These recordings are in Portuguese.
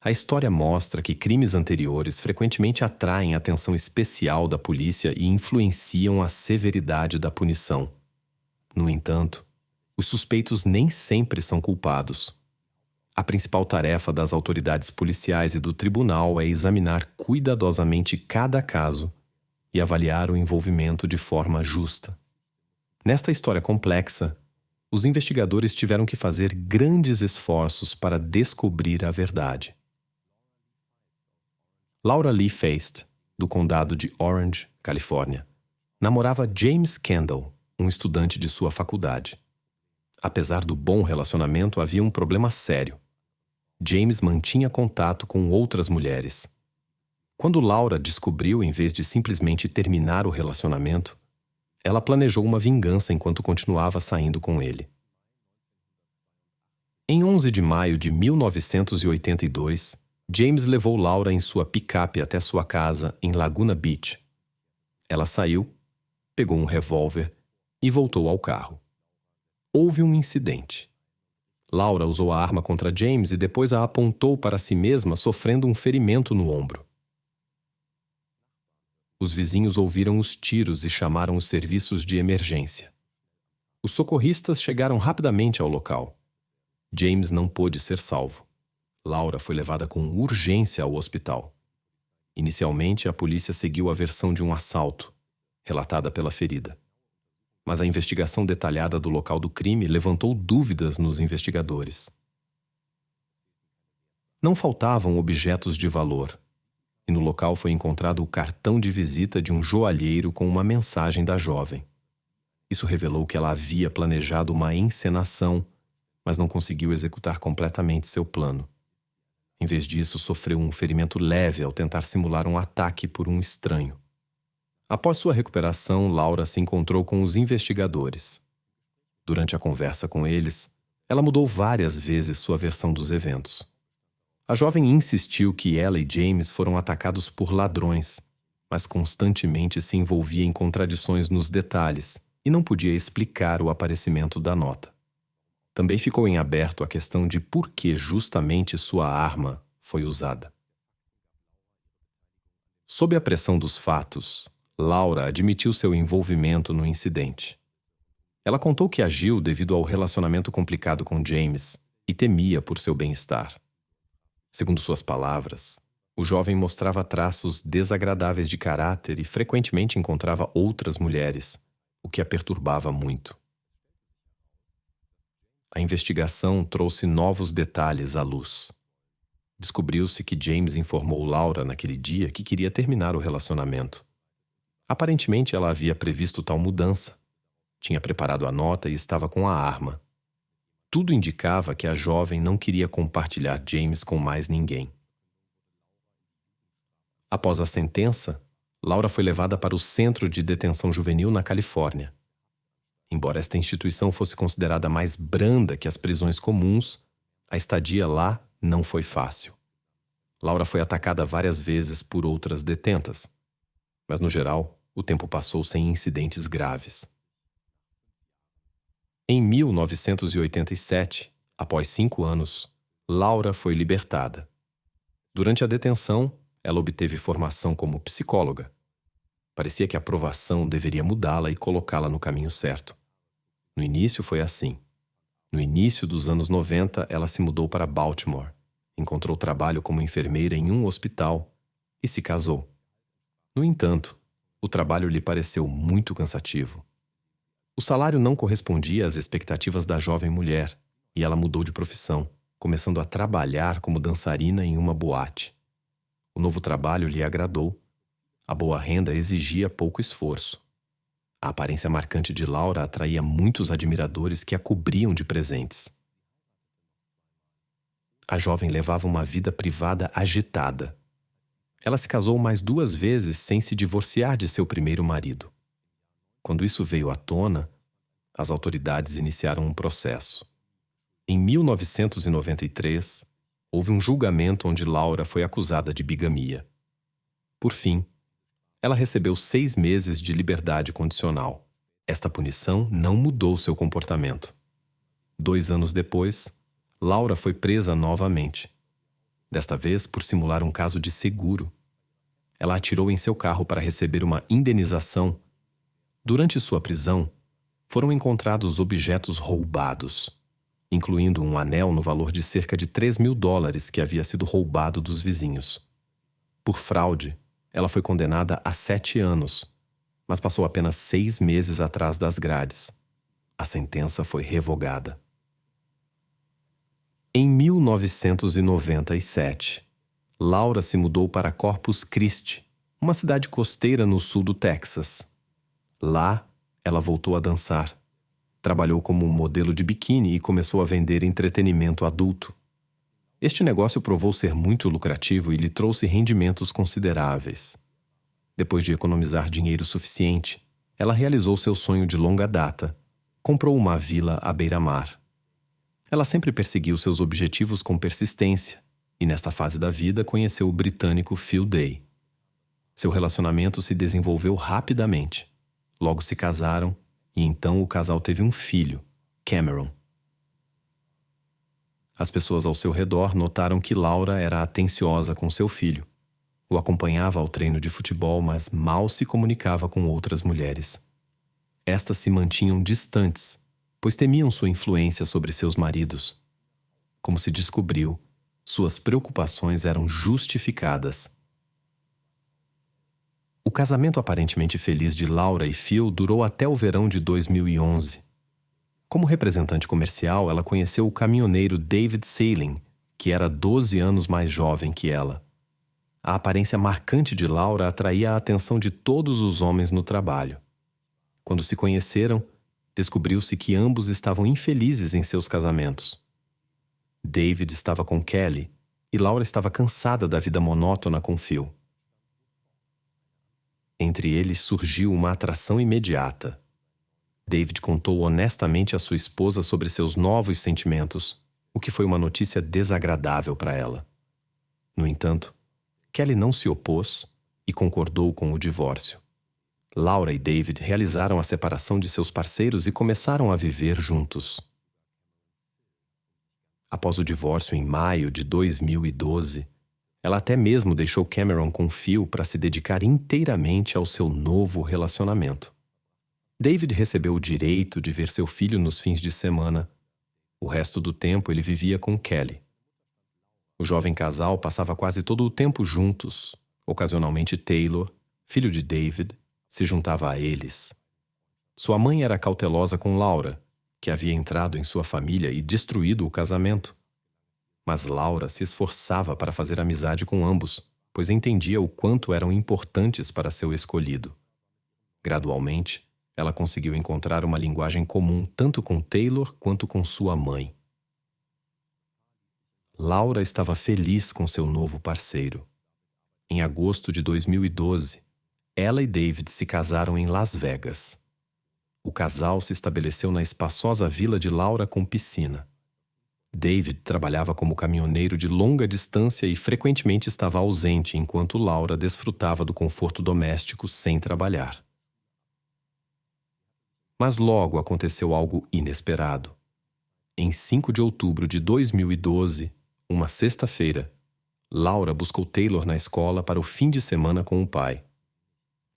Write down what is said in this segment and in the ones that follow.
A história mostra que crimes anteriores frequentemente atraem atenção especial da polícia e influenciam a severidade da punição. No entanto, os suspeitos nem sempre são culpados. A principal tarefa das autoridades policiais e do tribunal é examinar cuidadosamente cada caso e avaliar o envolvimento de forma justa. Nesta história complexa, os investigadores tiveram que fazer grandes esforços para descobrir a verdade. Laura Lee Feist, do condado de Orange, Califórnia, namorava James Kendall, um estudante de sua faculdade. Apesar do bom relacionamento, havia um problema sério. James mantinha contato com outras mulheres. Quando Laura descobriu, em vez de simplesmente terminar o relacionamento, ela planejou uma vingança enquanto continuava saindo com ele. Em 11 de maio de 1982, James levou Laura em sua picape até sua casa em Laguna Beach. Ela saiu, pegou um revólver e voltou ao carro. Houve um incidente. Laura usou a arma contra James e depois a apontou para si mesma, sofrendo um ferimento no ombro. Os vizinhos ouviram os tiros e chamaram os serviços de emergência. Os socorristas chegaram rapidamente ao local. James não pôde ser salvo. Laura foi levada com urgência ao hospital. Inicialmente, a polícia seguiu a versão de um assalto, relatada pela ferida. Mas a investigação detalhada do local do crime levantou dúvidas nos investigadores. Não faltavam objetos de valor, e no local foi encontrado o cartão de visita de um joalheiro com uma mensagem da jovem. Isso revelou que ela havia planejado uma encenação, mas não conseguiu executar completamente seu plano. Em vez disso, sofreu um ferimento leve ao tentar simular um ataque por um estranho. Após sua recuperação, Laura se encontrou com os investigadores. Durante a conversa com eles, ela mudou várias vezes sua versão dos eventos. A jovem insistiu que ela e James foram atacados por ladrões, mas constantemente se envolvia em contradições nos detalhes e não podia explicar o aparecimento da nota. Também ficou em aberto a questão de por que justamente sua arma foi usada. Sob a pressão dos fatos, Laura admitiu seu envolvimento no incidente. Ela contou que agiu devido ao relacionamento complicado com James e temia por seu bem-estar. Segundo suas palavras, o jovem mostrava traços desagradáveis de caráter e frequentemente encontrava outras mulheres, o que a perturbava muito. A investigação trouxe novos detalhes à luz. Descobriu-se que James informou Laura naquele dia que queria terminar o relacionamento. Aparentemente, ela havia previsto tal mudança. Tinha preparado a nota e estava com a arma. Tudo indicava que a jovem não queria compartilhar James com mais ninguém. Após a sentença, Laura foi levada para o Centro de Detenção Juvenil na Califórnia. Embora esta instituição fosse considerada mais branda que as prisões comuns, a estadia lá não foi fácil. Laura foi atacada várias vezes por outras detentas, mas no geral, o tempo passou sem incidentes graves. Em 1987, após 5 anos, Laura foi libertada. Durante a detenção, ela obteve formação como psicóloga. Parecia que a provação deveria mudá-la e colocá-la no caminho certo. No início foi assim. No início dos anos 90, ela se mudou para Baltimore, encontrou trabalho como enfermeira em um hospital e se casou. No entanto, o trabalho lhe pareceu muito cansativo. O salário não correspondia às expectativas da jovem mulher e ela mudou de profissão, começando a trabalhar como dançarina em uma boate. O novo trabalho lhe agradou. A boa renda exigia pouco esforço. A aparência marcante de Laura atraía muitos admiradores que a cobriam de presentes. A jovem levava uma vida privada agitada. Ela se casou mais 2 vezes sem se divorciar de seu primeiro marido. Quando isso veio à tona, as autoridades iniciaram um processo. Em 1993, houve um julgamento onde Laura foi acusada de bigamia. Por fim, ela recebeu 6 meses de liberdade condicional. Esta punição não mudou seu comportamento. 2 anos depois, Laura foi presa novamente. desta vez por simular um caso de seguro. Ela atirou em seu carro para receber uma indenização. Durante sua prisão, foram encontrados objetos roubados, incluindo um anel no valor de cerca de $3.000 que havia sido roubado dos vizinhos. Por fraude, ela foi condenada a 7 anos, mas passou apenas 6 meses atrás das grades. A sentença foi revogada. Em 1997, Laura se mudou para Corpus Christi, uma cidade costeira no sul do Texas. Lá, ela voltou a dançar. Trabalhou como modelo de biquíni e começou a vender entretenimento adulto. Este negócio provou ser muito lucrativo e lhe trouxe rendimentos consideráveis. Depois de economizar dinheiro suficiente, ela realizou seu sonho de longa data. Comprou uma vila à beira-mar. Ela sempre perseguiu seus objetivos com persistência e, nesta fase da vida, conheceu o britânico Phil Day. Seu relacionamento se desenvolveu rapidamente. Logo se casaram e então o casal teve um filho, Cameron. As pessoas ao seu redor notaram que Laura era atenciosa com seu filho. O acompanhava ao treino de futebol, mas mal se comunicava com outras mulheres. Estas se mantinham distantes, pois temiam sua influência sobre seus maridos. Como se descobriu, suas preocupações eram justificadas. O casamento aparentemente feliz de Laura e Phil durou até o verão de 2011. Como representante comercial, ela conheceu o caminhoneiro David Sailing, que era 12 anos mais jovem que ela. A aparência marcante de Laura atraía a atenção de todos os homens no trabalho. Quando se conheceram, descobriu-se que ambos estavam infelizes em seus casamentos. David estava com Kelly e Laura estava cansada da vida monótona com Phil. Entre eles surgiu uma atração imediata. David contou honestamente à sua esposa sobre seus novos sentimentos, o que foi uma notícia desagradável para ela. No entanto, Kelly não se opôs e concordou com o divórcio. Laura e David realizaram a separação de seus parceiros e começaram a viver juntos. Após o divórcio em maio de 2012, ela até mesmo deixou Cameron com Phil para se dedicar inteiramente ao seu novo relacionamento. David recebeu o direito de ver seu filho nos fins de semana. O resto do tempo ele vivia com Kelly. O jovem casal passava quase todo o tempo juntos. Ocasionalmente Taylor, filho de David, se juntava a eles. Sua mãe era cautelosa com Laura, que havia entrado em sua família e destruído o casamento. Mas Laura se esforçava para fazer amizade com ambos, pois entendia o quanto eram importantes para seu escolhido. Gradualmente, ela conseguiu encontrar uma linguagem comum tanto com Taylor quanto com sua mãe. Laura estava feliz com seu novo parceiro. Em agosto de 2012, ela e David se casaram em Las Vegas. O casal se estabeleceu na espaçosa vila de Laura com piscina. David trabalhava como caminhoneiro de longa distância e frequentemente estava ausente enquanto Laura desfrutava do conforto doméstico sem trabalhar. Mas logo aconteceu algo inesperado. Em 5 de outubro de 2012, uma sexta-feira, Laura buscou Taylor na escola para o fim de semana com o pai.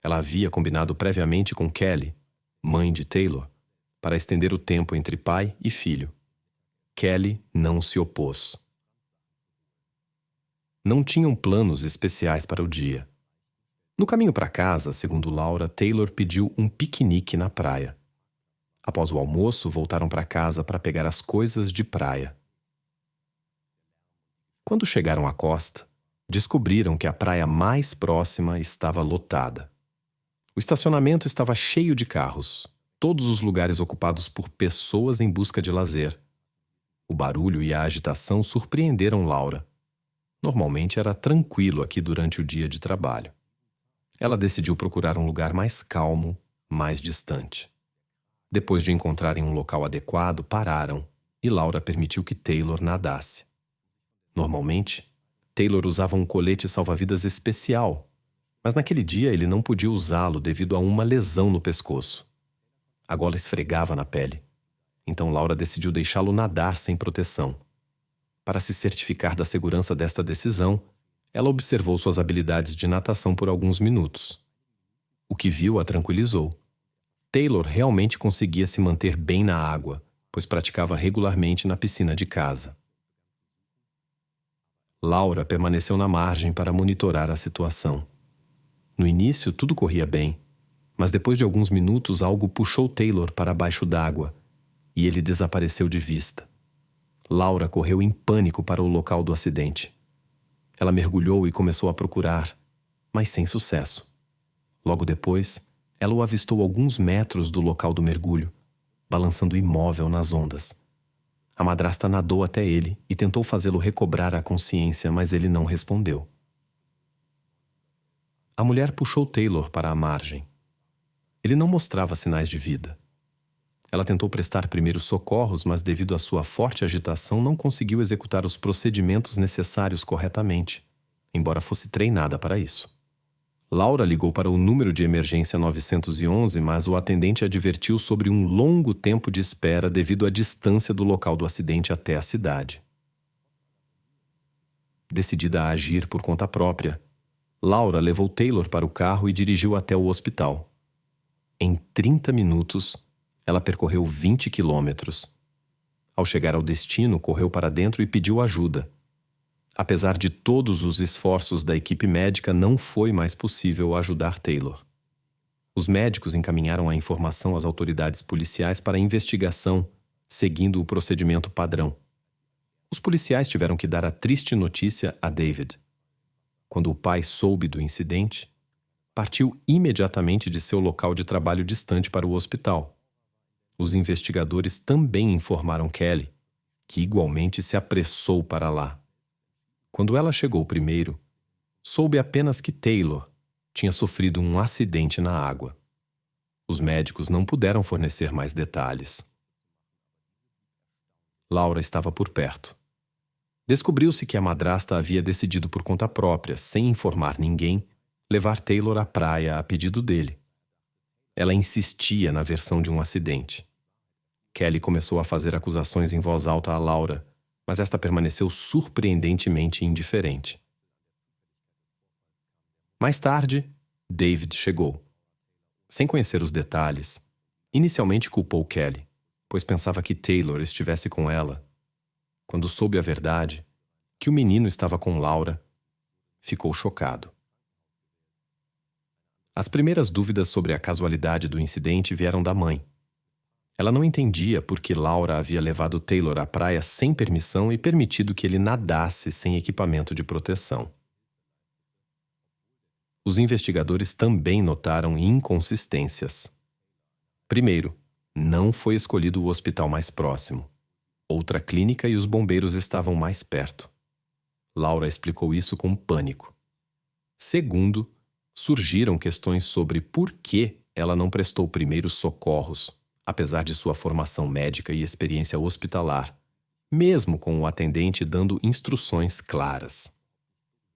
Ela havia combinado previamente com Kelly, mãe de Taylor, para estender o tempo entre pai e filho. Kelly não se opôs. Não tinham planos especiais para o dia. No caminho para casa, segundo Laura, Taylor pediu um piquenique na praia. Após o almoço, voltaram para casa para pegar as coisas de praia. Quando chegaram à costa, descobriram que a praia mais próxima estava lotada. O estacionamento estava cheio de carros, todos os lugares ocupados por pessoas em busca de lazer. O barulho e a agitação surpreenderam Laura. Normalmente era tranquilo aqui durante o dia de trabalho. Ela decidiu procurar um lugar mais calmo, mais distante. Depois de encontrarem um local adequado, pararam e Laura permitiu que Taylor nadasse. Normalmente, Taylor usava um colete salva-vidas especial, mas naquele dia ele não podia usá-lo devido a uma lesão no pescoço. A gola esfregava na pele, então Laura decidiu deixá-lo nadar sem proteção. Para se certificar da segurança desta decisão, ela observou suas habilidades de natação por alguns minutos. O que viu a tranquilizou. Taylor realmente conseguia se manter bem na água, pois praticava regularmente na piscina de casa. Laura permaneceu na margem para monitorar a situação. No início, tudo corria bem, mas depois de alguns minutos algo puxou Taylor para baixo d'água e ele desapareceu de vista. Laura correu em pânico para o local do acidente. Ela mergulhou e começou a procurar, mas sem sucesso. Logo depois, ela o avistou a alguns metros do local do mergulho, balançando imóvel nas ondas. A madrasta nadou até ele e tentou fazê-lo recobrar a consciência, mas ele não respondeu. A mulher puxou Taylor para a margem. Ele não mostrava sinais de vida. Ela tentou prestar primeiros socorros, mas devido à sua forte agitação não conseguiu executar os procedimentos necessários corretamente, embora fosse treinada para isso. Laura ligou para o número de emergência 911, mas o atendente advertiu sobre um longo tempo de espera devido à distância do local do acidente até a cidade. Decidida a agir por conta própria, Laura levou Taylor para o carro e dirigiu até o hospital. Em 30 minutos, ela percorreu 20 quilômetros. Ao chegar ao destino, correu para dentro e pediu ajuda. Apesar de todos os esforços da equipe médica, não foi mais possível ajudar Taylor. Os médicos encaminharam a informação às autoridades policiais para investigação, seguindo o procedimento padrão. Os policiais tiveram que dar a triste notícia a David. Quando o pai soube do incidente, partiu imediatamente de seu local de trabalho distante para o hospital. Os investigadores também informaram Kelly, que igualmente se apressou para lá. Quando ela chegou primeiro, soube apenas que Taylor tinha sofrido um acidente na água. Os médicos não puderam fornecer mais detalhes. Laura estava por perto. Descobriu-se que a madrasta havia decidido por conta própria, sem informar ninguém, levar Taylor à praia a pedido dele. Ela insistia na versão de um acidente. Kelly começou a fazer acusações em voz alta a Laura, mas esta permaneceu surpreendentemente indiferente. Mais tarde, David chegou. Sem conhecer os detalhes, inicialmente culpou Kelly, pois pensava que Taylor estivesse com ela. Quando soube a verdade, que o menino estava com Laura, ficou chocado. As primeiras dúvidas sobre a casualidade do incidente vieram da mãe. Ela não entendia por que Laura havia levado Taylor à praia sem permissão e permitido que ele nadasse sem equipamento de proteção. Os investigadores também notaram inconsistências. Primeiro, não foi escolhido o hospital mais próximo. Outra clínica e os bombeiros estavam mais perto. Laura explicou isso com pânico. Segundo, surgiram questões sobre por que ela não prestou primeiros socorros, apesar de sua formação médica e experiência hospitalar, mesmo com o atendente dando instruções claras.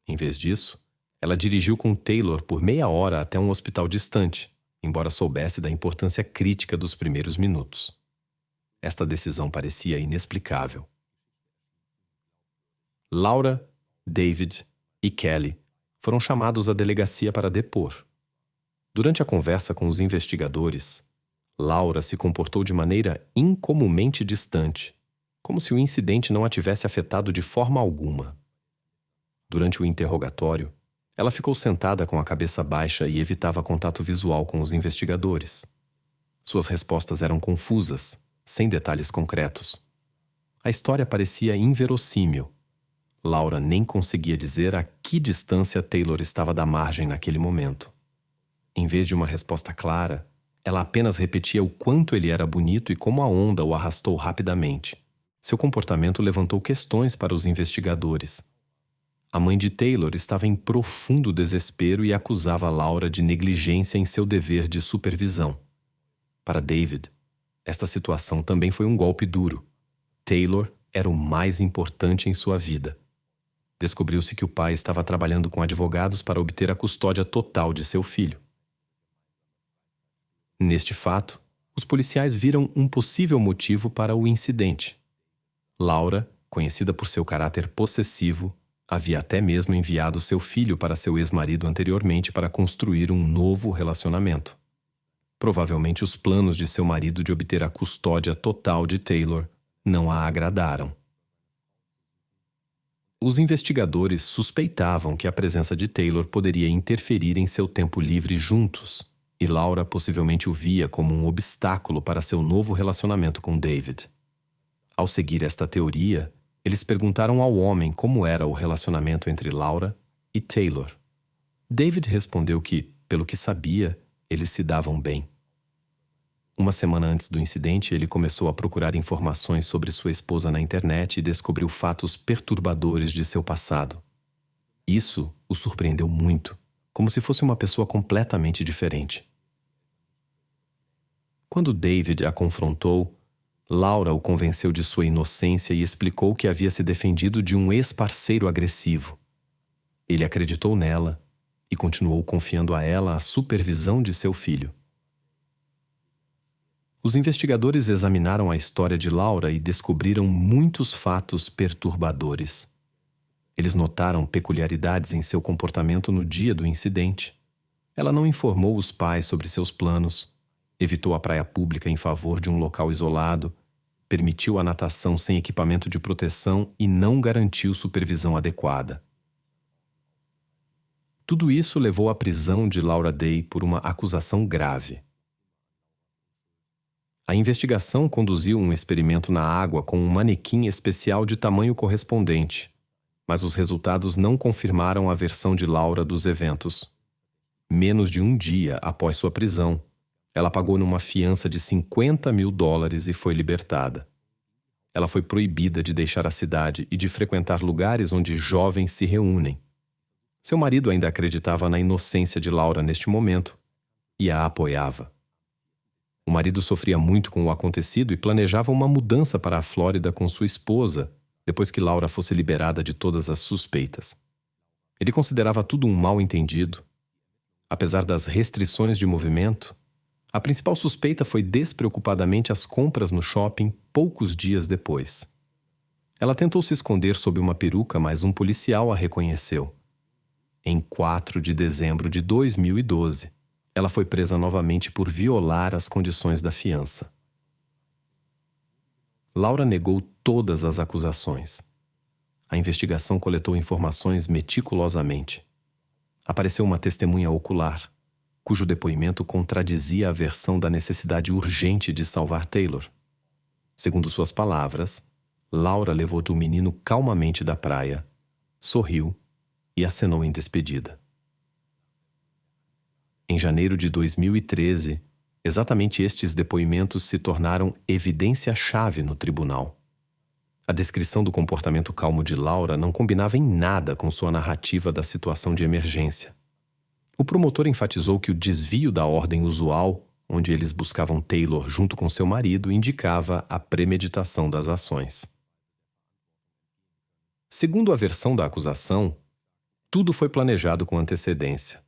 Em vez disso, ela dirigiu com Taylor por meia hora até um hospital distante, embora soubesse da importância crítica dos primeiros minutos. Esta decisão parecia inexplicável. Laura, David e Kelly foram chamados à delegacia para depor. Durante a conversa com os investigadores, Laura se comportou de maneira incomumente distante, como se o incidente não a tivesse afetado de forma alguma. Durante o interrogatório, ela ficou sentada com a cabeça baixa e evitava contato visual com os investigadores. Suas respostas eram confusas, sem detalhes concretos. A história parecia inverossímil. Laura nem conseguia dizer a que distância Taylor estava da margem naquele momento. Em vez de uma resposta clara, ela apenas repetia o quanto ele era bonito e como a onda o arrastou rapidamente. Seu comportamento levantou questões para os investigadores. A mãe de Taylor estava em profundo desespero e acusava Laura de negligência em seu dever de supervisão. Para David, esta situação também foi um golpe duro. Taylor era o mais importante em sua vida. Descobriu-se que o pai estava trabalhando com advogados para obter a custódia total de seu filho. Neste fato, os policiais viram um possível motivo para o incidente. Laura conhecida por seu caráter possessivo, havia até mesmo enviado seu filho para seu ex-marido anteriormente para construir um novo relacionamento. Provavelmente os planos de seu marido de obter a custódia total de Taylor não a agradaram. Os investigadores suspeitavam que a presença de Taylor poderia interferir em seu tempo livre juntos, e Laura possivelmente o via como um obstáculo para seu novo relacionamento com David. Ao seguir esta teoria, eles perguntaram ao homem como era o relacionamento entre Laura e Taylor. David respondeu que, pelo que sabia, eles se davam bem. Uma semana antes do incidente, ele começou a procurar informações sobre sua esposa na internet e descobriu fatos perturbadores de seu passado. Isso o surpreendeu muito, como se fosse uma pessoa completamente diferente. Quando David a confrontou, Laura o convenceu de sua inocência e explicou que havia se defendido de um ex-parceiro agressivo. Ele acreditou nela e continuou confiando a ela a supervisão de seu filho. Os investigadores examinaram a história de Laura e descobriram muitos fatos perturbadores. Eles notaram peculiaridades em seu comportamento no dia do incidente. Ela não informou os pais sobre seus planos, evitou a praia pública em favor de um local isolado, permitiu a natação sem equipamento de proteção e não garantiu supervisão adequada. Tudo isso levou à prisão de Laura Day por uma acusação grave. A investigação conduziu um experimento na água com um manequim especial de tamanho correspondente, mas os resultados não confirmaram a versão de Laura dos eventos. Menos de um dia após sua prisão, ela pagou numa fiança de $50.000 e foi libertada. Ela foi proibida de deixar a cidade e de frequentar lugares onde jovens se reúnem. Seu marido ainda acreditava na inocência de Laura neste momento e a apoiava. O marido sofria muito com o acontecido e planejava uma mudança para a Flórida com sua esposa, depois que Laura fosse liberada de todas as suspeitas. Ele considerava tudo um mal-entendido. Apesar das restrições de movimento, a principal suspeita foi despreocupadamente as compras no shopping poucos dias depois. Ela tentou se esconder sob uma peruca, mas um policial a reconheceu. Em 4 de dezembro de 2012, ela foi presa novamente por violar as condições da fiança. Laura negou todas as acusações. A investigação coletou informações meticulosamente. Apareceu uma testemunha ocular, cujo depoimento contradizia a versão da necessidade urgente de salvar Taylor. Segundo suas palavras, Laura levou o menino calmamente da praia, sorriu e acenou em despedida. Em janeiro de 2013, exatamente estes depoimentos se tornaram evidência-chave no tribunal. A descrição do comportamento calmo de Laura não combinava em nada com sua narrativa da situação de emergência. O promotor enfatizou que o desvio da ordem usual, onde eles buscavam Taylor junto com seu marido, indicava a premeditação das ações. Segundo a versão da acusação, tudo foi planejado com antecedência.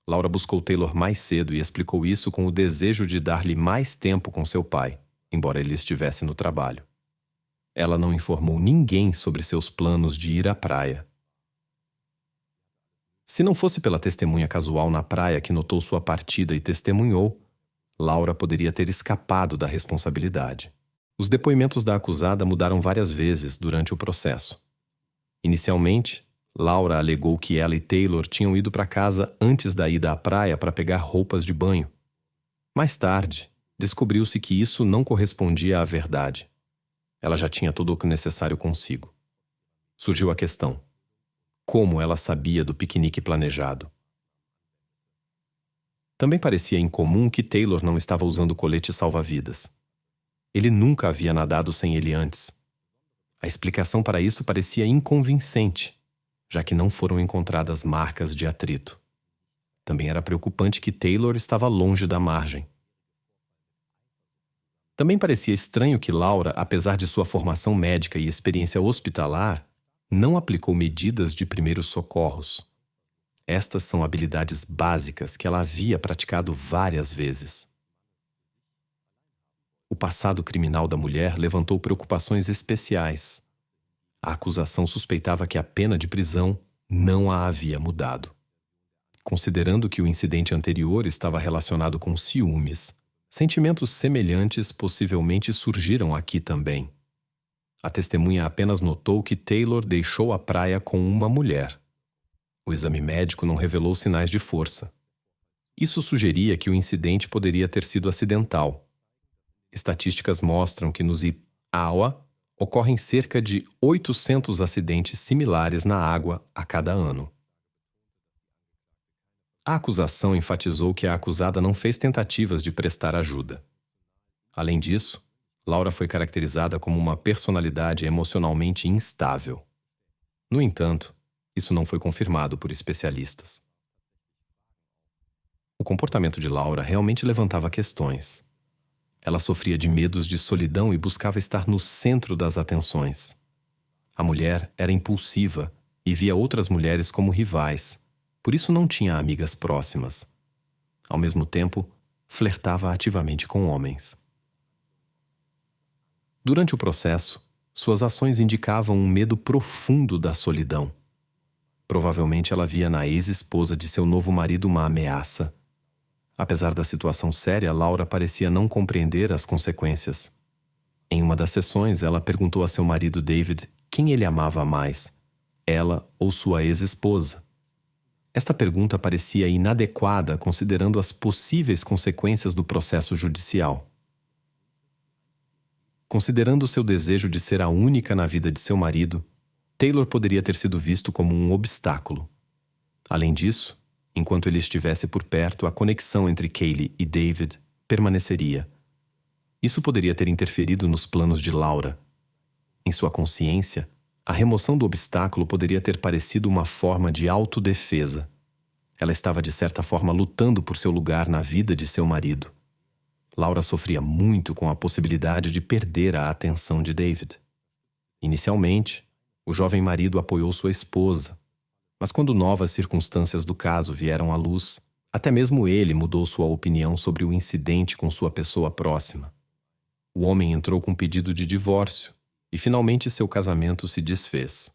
Laura buscou Taylor mais cedo e explicou isso com o desejo de dar-lhe mais tempo com seu pai, embora ele estivesse no trabalho. Ela não informou ninguém sobre seus planos de ir à praia. Se não fosse pela testemunha casual na praia que notou sua partida e testemunhou, Laura poderia ter escapado da responsabilidade. Os depoimentos da acusada mudaram várias vezes durante o processo. Inicialmente, Laura alegou que ela e Taylor tinham ido para casa antes da ida à praia para pegar roupas de banho. Mais tarde, descobriu-se que isso não correspondia à verdade. Ela já tinha tudo o necessário consigo. Surgiu a questão: como ela sabia do piquenique planejado? Também parecia incomum que Taylor não estava usando colete salva-vidas. Ele nunca havia nadado sem ele antes. A explicação para isso parecia inconvincente, já que não foram encontradas marcas de atrito. Também era preocupante que Taylor estava longe da margem. Também parecia estranho que Laura, apesar de sua formação médica e experiência hospitalar, não aplicou medidas de primeiros socorros. Estas são habilidades básicas que ela havia praticado várias vezes. O passado criminal da mulher levantou preocupações especiais. A acusação suspeitava que a pena de prisão não a havia mudado. Considerando que o incidente anterior estava relacionado com ciúmes, sentimentos semelhantes possivelmente surgiram aqui também. A testemunha apenas notou que Taylor deixou a praia com uma mulher. O exame médico não revelou sinais de força. Isso sugeria que o incidente poderia ter sido acidental. Estatísticas mostram que nos Iowa ocorrem cerca de 800 acidentes similares na água a cada ano. A acusação enfatizou que a acusada não fez tentativas de prestar ajuda. Além disso, Laura foi caracterizada como uma personalidade emocionalmente instável. No entanto, isso não foi confirmado por especialistas. O comportamento de Laura realmente levantava questões. Ela sofria de medos de solidão e buscava estar no centro das atenções. A mulher era impulsiva e via outras mulheres como rivais, por isso não tinha amigas próximas. Ao mesmo tempo, flertava ativamente com homens. Durante o processo, suas ações indicavam um medo profundo da solidão. Provavelmente ela via na ex-esposa de seu novo marido uma ameaça. Apesar da situação séria, Laura parecia não compreender as consequências. Em uma das sessões, ela perguntou a seu marido David quem ele amava mais, ela ou sua ex-esposa. Esta pergunta parecia inadequada considerando as possíveis consequências do processo judicial. Considerando seu desejo de ser a única na vida de seu marido, Taylor poderia ter sido visto como um obstáculo. Além disso, enquanto ele estivesse por perto, a conexão entre Kaylee e David permaneceria. Isso poderia ter interferido nos planos de Laura. Em sua consciência, a remoção do obstáculo poderia ter parecido uma forma de autodefesa. Ela estava de certa forma lutando por seu lugar na vida de seu marido. Laura sofria muito com a possibilidade de perder a atenção de David. Inicialmente, o jovem marido apoiou sua esposa, mas quando novas circunstâncias do caso vieram à luz, até mesmo ele mudou sua opinião sobre o incidente com sua pessoa próxima. O homem entrou com pedido de divórcio e finalmente seu casamento se desfez.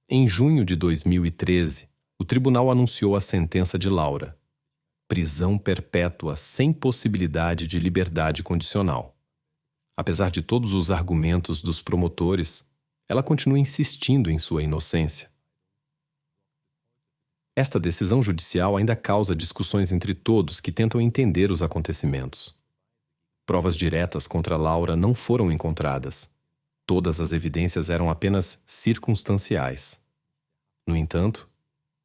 Em junho de 2013, o tribunal anunciou a sentença de Laura: prisão perpétua sem possibilidade de liberdade condicional. Apesar de todos os argumentos dos promotores, ela continua insistindo em sua inocência. Esta decisão judicial ainda causa discussões entre todos que tentam entender os acontecimentos. Provas diretas contra Laura não foram encontradas. Todas as evidências eram apenas circunstanciais. No entanto,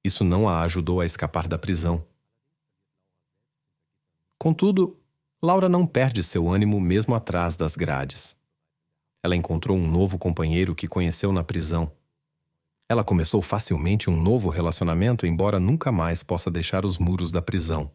isso não a ajudou a escapar da prisão. Contudo, Laura não perde seu ânimo mesmo atrás das grades. Ela encontrou um novo companheiro que conheceu na prisão. Ela começou facilmente um novo relacionamento, embora nunca mais possa deixar os muros da prisão.